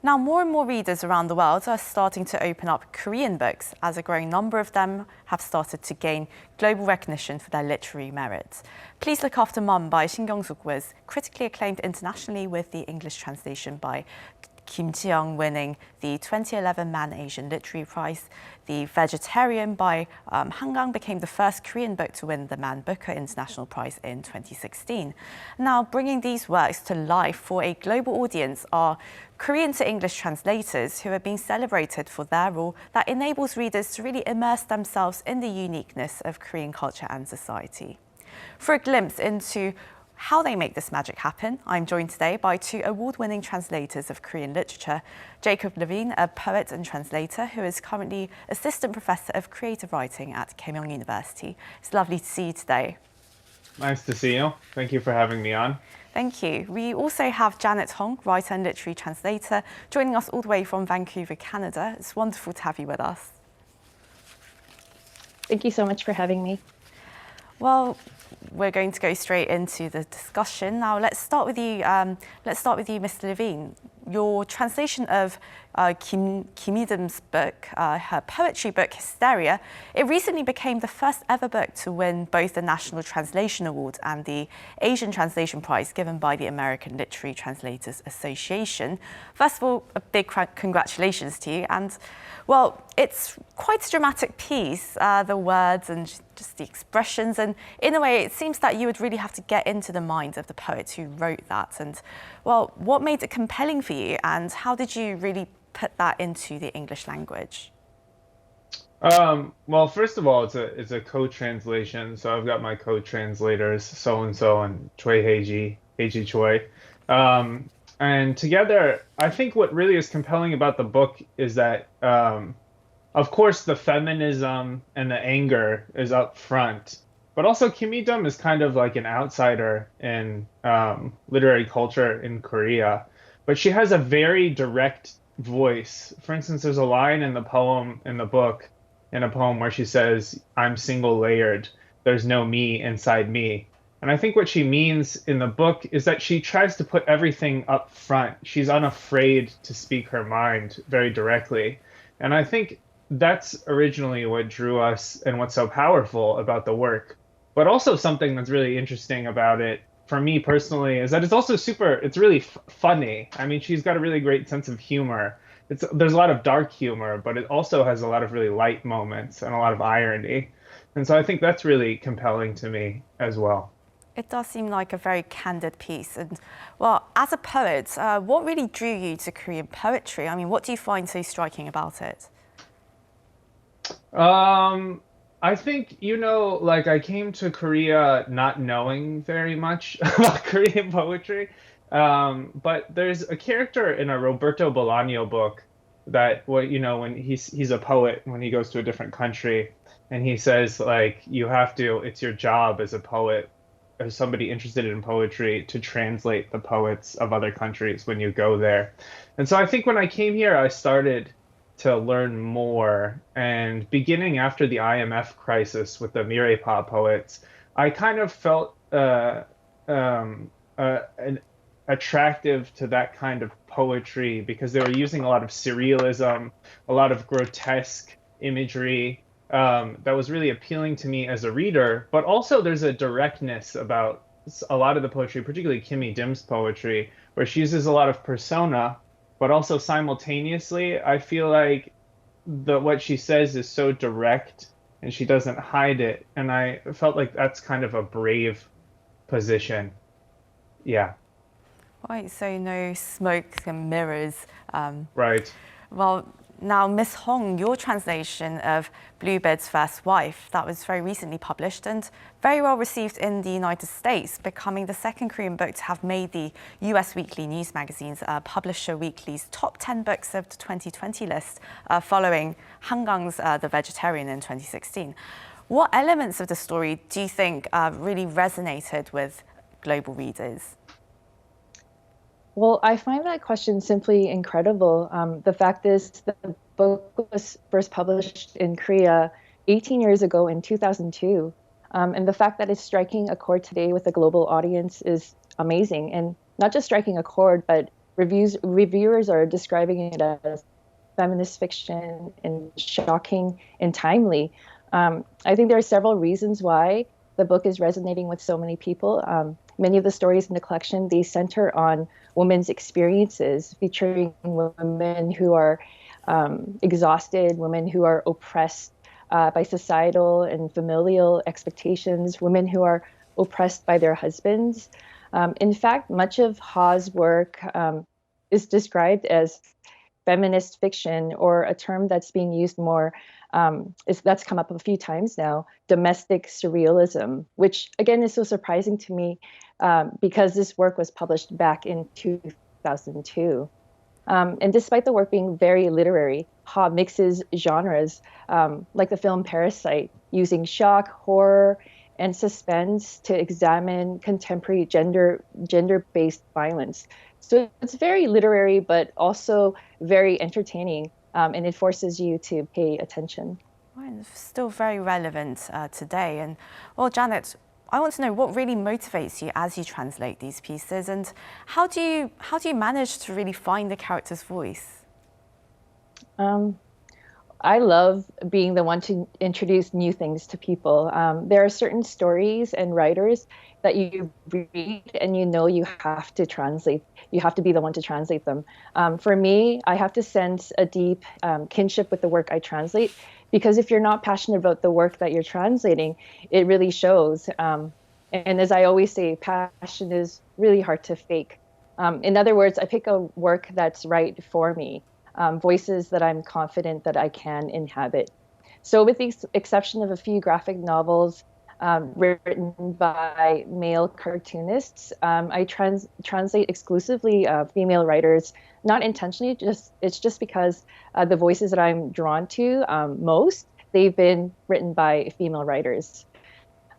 Now, more and more readers around the world are starting to open up Korean books, as a growing number of them have started to gain global recognition for their literary merits. Please Look After Mum by Shin Kyung-suk was critically acclaimed internationally, with the English translation by Kim Ji-young winning the 2011 Man Asian Literary Prize. The Vegetarian by Hangang became the first Korean book to win the Man Booker International Prize in 2016. Now, bringing these works to life for a global audience are Korean to English translators who are being celebrated for their role that enables readers to really immerse themselves in the uniqueness of Korean culture and society. For a glimpse into how they make this magic happen, I'm joined today by two award-winning translators of Korean literature, Jacob Levine, a poet and translator who is currently Assistant Professor of Creative Writing at Korea University. It's lovely to see you today. Nice to see you. Thank you for having me on. Thank you. We also have Janet Hong, writer and literary translator, joining us all the way from Vancouver, Canada. It's wonderful to have you with us. Thank you so much for having me. Well, we're going to go straight into the discussion. Now, let's start with you. Mr. Levine. Your translation of Kim Hee-deum's book, her poetry book, Hysteria, it recently became the first ever book to win both the National Translation Award and the Asian Translation Prize given by the American Literary Translators Association. First of all, a big congratulations to you. And, well, it's quite a dramatic piece, the words and just the expressions. And in a way, it seems that you would really have to get into the mind of the poet who wrote that. And, well, what made it compelling for you, and how did you really put that into the English language? Well, first of all, it's a co-translation. So I've got my co-translators, so-and-so and Choi Heiji Choi. And together, I think what really is compelling about the book is that, of course, the feminism and the anger is up front, but also Kim Hee-deum is kind of like an outsider in literary culture in Korea. But she has a very direct voice. For instance, there's a line in the poem, in the book, in a poem where she says, "I'm single layered. There's no me inside me." And I think what she means in the book is that she tries to put everything up front. She's unafraid to speak her mind very directly. And I think that's originally what drew us and what's so powerful about the work. But also something that's really interesting about it, for me personally, is that it's really funny. I mean, she's got a really great sense of humor. There's a lot of dark humor, but it also has a lot of really light moments and a lot of irony. And so I think that's really compelling to me as well. It does seem like a very candid piece. And, well, as a poet, what really drew you to Korean poetry? I mean, what do you find so striking about it? I think, like I came to Korea not knowing very much about Korean poetry. But there's a character in a Roberto Bolaño book that, when he's a poet, when he goes to a different country, and he says, like, it's your job as a poet, as somebody interested in poetry, to translate the poets of other countries when you go there. And so I think when I came here, I started to learn more. And beginning after the IMF crisis with the Mirepa poets, I kind of felt attractive to that kind of poetry because they were using a lot of surrealism, a lot of grotesque imagery that was really appealing to me as a reader. But also there's a directness about a lot of the poetry, particularly Kim Hee-deum's poetry, where she uses a lot of persona, but also simultaneously, I feel like what she says is so direct and she doesn't hide it. And I felt like that's kind of a brave position. Yeah. Right, so no smoke and mirrors. Right. Well, now, Miss Hong, your translation of Bluebeard's First Wife, that was very recently published and very well received in the United States, becoming the second Korean book to have made the US Weekly News Magazine's Publisher Weekly's top 10 books of the 2020 list, following Hangang's The Vegetarian in 2016. What elements of the story do you think really resonated with global readers? Well, I find that question simply incredible. The fact is, the book was first published in Korea 18 years ago in 2002. And the fact that it's striking a chord today with a global audience is amazing. And not just striking a chord, but Reviewers are describing it as feminist fiction and shocking and timely. I think there are several reasons why the book is resonating with so many people. Many of the stories in the collection, they center on women's experiences, featuring women who are exhausted, women who are oppressed by societal and familial expectations, women who are oppressed by their husbands. In fact, much of Ha's work is described as feminist fiction, or a term that's being used more, that's come up a few times now, domestic surrealism, which again is so surprising to me because this work was published back in 2002. And despite the work being very literary, Ha mixes genres like the film Parasite, using shock, horror, and suspense to examine contemporary gender-based violence. So it's very literary, but also very entertaining, and it forces you to pay attention. Right, it's still very relevant today. And well, Janet, I want to know what really motivates you as you translate these pieces, and how do you manage to really find the character's voice? I love being the one to introduce new things to people. There are certain stories and writers that you read and you know you have to translate. You have to be the one to translate them. For me, I have to sense a deep kinship with the work I translate, because if you're not passionate about the work that you're translating, it really shows. And as I always say, passion is really hard to fake. In other words, I pick a work that's right for me. Voices that I'm confident that I can inhabit. So with the exception of a few graphic novels written by male cartoonists, I translate exclusively female writers, not intentionally, it's just because the voices that I'm drawn to most, they've been written by female writers.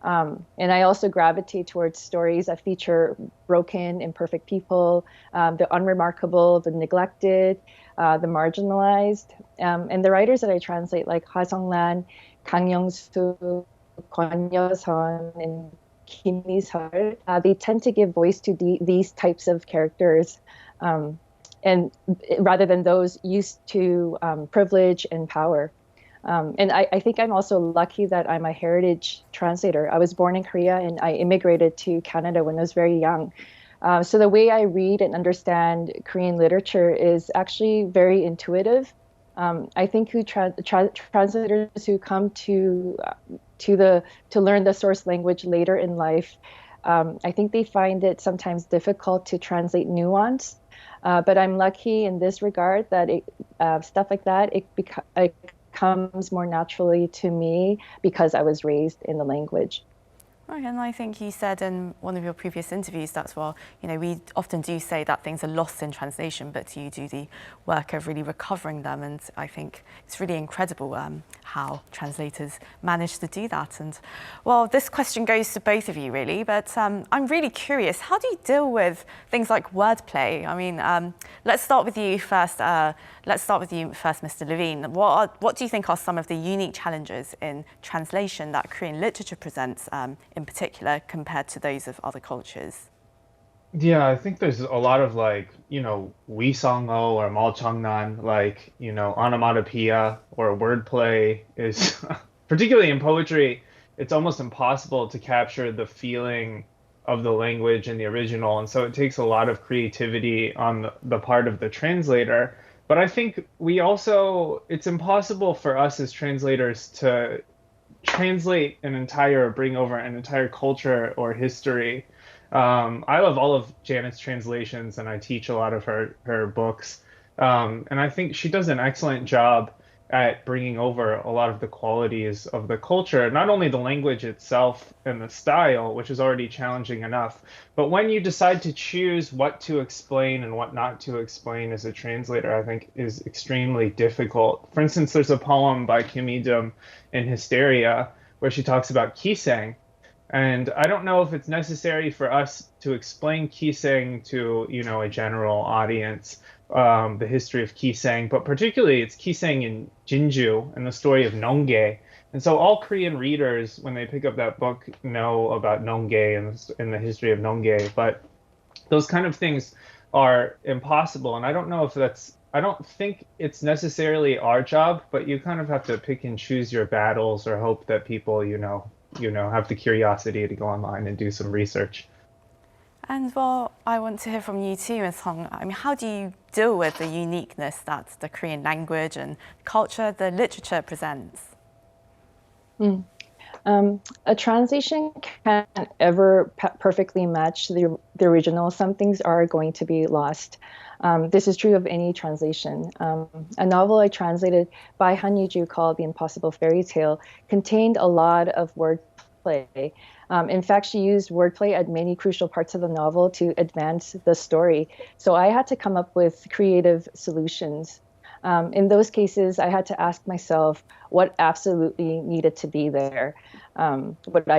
And I also gravitate towards stories that feature broken, imperfect people, the unremarkable, the neglected, the marginalized. And the writers that I translate, like Ha Sung-lan, Kang Young-soo, Kwon Yo-sun, and Kim Mi-seol, they tend to give voice to these types of characters, and rather than those used to privilege and power. And I think I'm also lucky that I'm a heritage translator. I was born in Korea and I immigrated to Canada when I was very young. So the way I read and understand Korean literature is actually very intuitive. I think translators who come to learn the source language later in life, I think they find it sometimes difficult to translate nuance. But I'm lucky in this regard that stuff like that it comes more naturally to me because I was raised in the language. Right, and I think you said in one of your previous interviews that, well, you know, we often do say that things are lost in translation, but you do the work of really recovering them. And I think it's really incredible how translators manage to do that. And well, this question goes to both of you really, but I'm really curious, how do you deal with things like wordplay? I mean, let's start with you first. Mr. Levine. What do you think are some of the unique challenges in translation that Korean literature presents in particular compared to those of other cultures? Yeah, I think there's a lot of like, 위성어 or malchangnan, like, onomatopoeia or wordplay is, particularly in poetry, it's almost impossible to capture the feeling of the language in the original. And so it takes a lot of creativity on the part of the translator. But I think it's impossible for us as translators to translate bring over an entire culture or history. I love all of Janet's translations and I teach a lot of her books. And I think she does an excellent job at bringing over a lot of the qualities of the culture, not only the language itself and the style, which is already challenging enough, but when you decide to choose what to explain and what not to explain as a translator, I think is extremely difficult. For instance, there's a poem by Kim Mi-dum in Hysteria where she talks about kiseng. And I don't know if it's necessary for us to explain kiseng to, a general audience, the history of kiseng, but particularly it's kiseng in Jinju and the story of Nonghae. And so all Korean readers, when they pick up that book, know about Nonghae and the history of Nonghae. But those kind of things are impossible. And I don't know if I don't think it's necessarily our job, but you kind of have to pick and choose your battles or hope that people, have the curiosity to go online and do some research. And well, I want to hear from you too, Ms. Hong. I mean, how do you deal with the uniqueness that the Korean language and culture, the literature presents? A translation can't ever perfectly match the original. Some things are going to be lost. This is true of any translation. A novel I translated by Han Yu-ju called The Impossible Fairy Tale contained a lot of wordplay. In fact, she used wordplay at many crucial parts of the novel to advance the story. So I had to come up with creative solutions. In those cases, I had to ask myself what absolutely needed to be there, what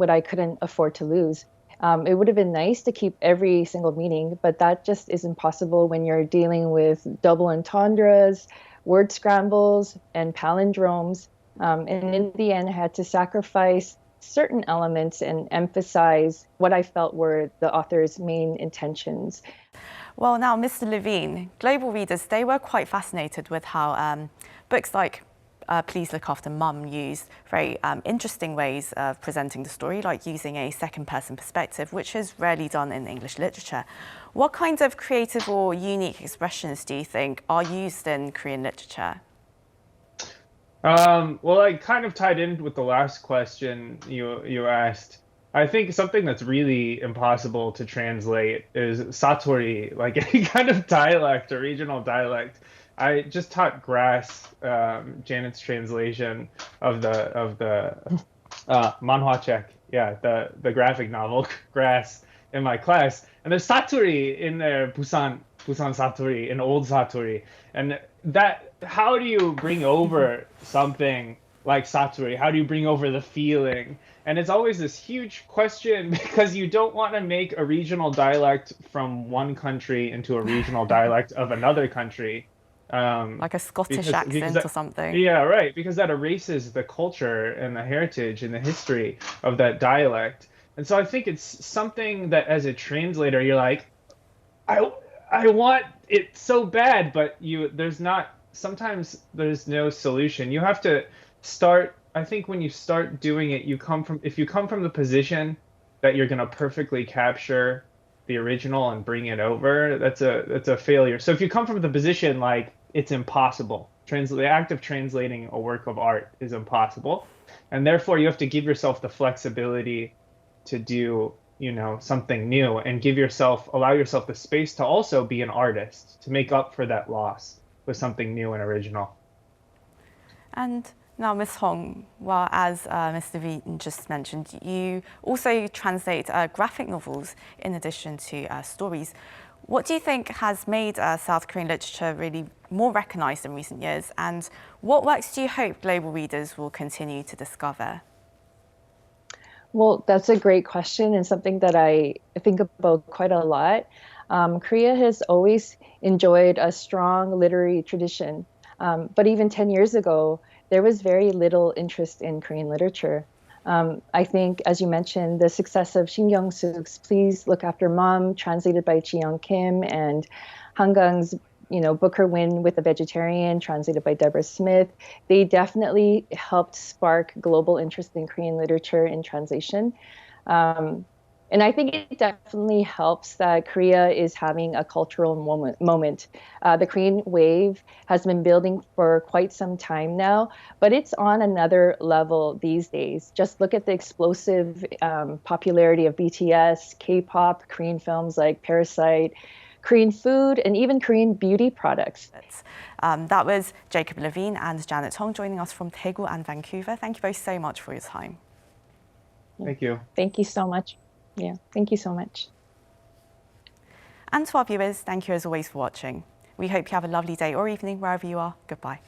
I couldn't afford to lose. It would have been nice to keep every single meaning, but that just isn't possible when you're dealing with double entendres, word scrambles, and palindromes. And in the end, I had to sacrifice certain elements and emphasize what I felt were the author's main intentions. Well, now, Mr. Levine, global readers, they were quite fascinated with how books like Please Look After Mum use very interesting ways of presenting the story, like using a second-person perspective, which is rarely done in English literature. What kinds of creative or unique expressions do you think are used in Korean literature? Well, I kind of tied in with the last question you asked. I think something that's really impossible to translate is satori, like any kind of dialect or regional dialect. I just taught Grass, Janet's translation of the manhwa check, yeah, the graphic novel Grass in my class, and there's satori in there, Busan satori, in old satori, and that how do you bring over something like satori? How do you bring over the feeling? And it's always this huge question because you don't want to make a regional dialect from one country into a regional dialect of another country. Like a Scottish Because accent or something? yeah, right, because that erases the culture and the heritage and the history of that dialect. And so I think it's something that as a translator, you're like, I I want it so bad, but sometimes there's no solution. You have to start, I think when you start doing it, if you come from the position that you're going to perfectly capture the original and bring it over, that's a failure. So if you come from the position like it's impossible, the act of translating a work of art is impossible, and therefore you have to give yourself the flexibility to do, something new, and allow yourself the space to also be an artist, to make up for that loss with something new and original. And now, Ms. Hong, well, as Mr. Levine just mentioned, you also translate graphic novels in addition to stories. What do you think has made South Korean literature really more recognized in recent years? And what works do you hope global readers will continue to discover? Well, that's a great question and something that I think about quite a lot. Korea has always enjoyed a strong literary tradition, but even 10 years ago, there was very little interest in Korean literature. I think, as you mentioned, the success of Shin Kyung-suk's Please Look After Mom, translated by Ji Young Kim, and Hangang's Booker Win with a Vegetarian, translated by Deborah Smith, they definitely helped spark global interest in Korean literature in translation. And I think it definitely helps that Korea is having a cultural moment. The Korean wave has been building for quite some time now, but it's on another level these days. Just look at the explosive popularity of BTS, K-pop, Korean films like Parasite, Korean food, and even Korean beauty products. That was Jacob Levine and Janet Hong joining us from Daegu and Vancouver. Thank you both so much for your time. Thank you. Thank you so much. Yeah, thank you so much. And to our viewers, thank you as always for watching. We hope you have a lovely day or evening wherever you are. Goodbye.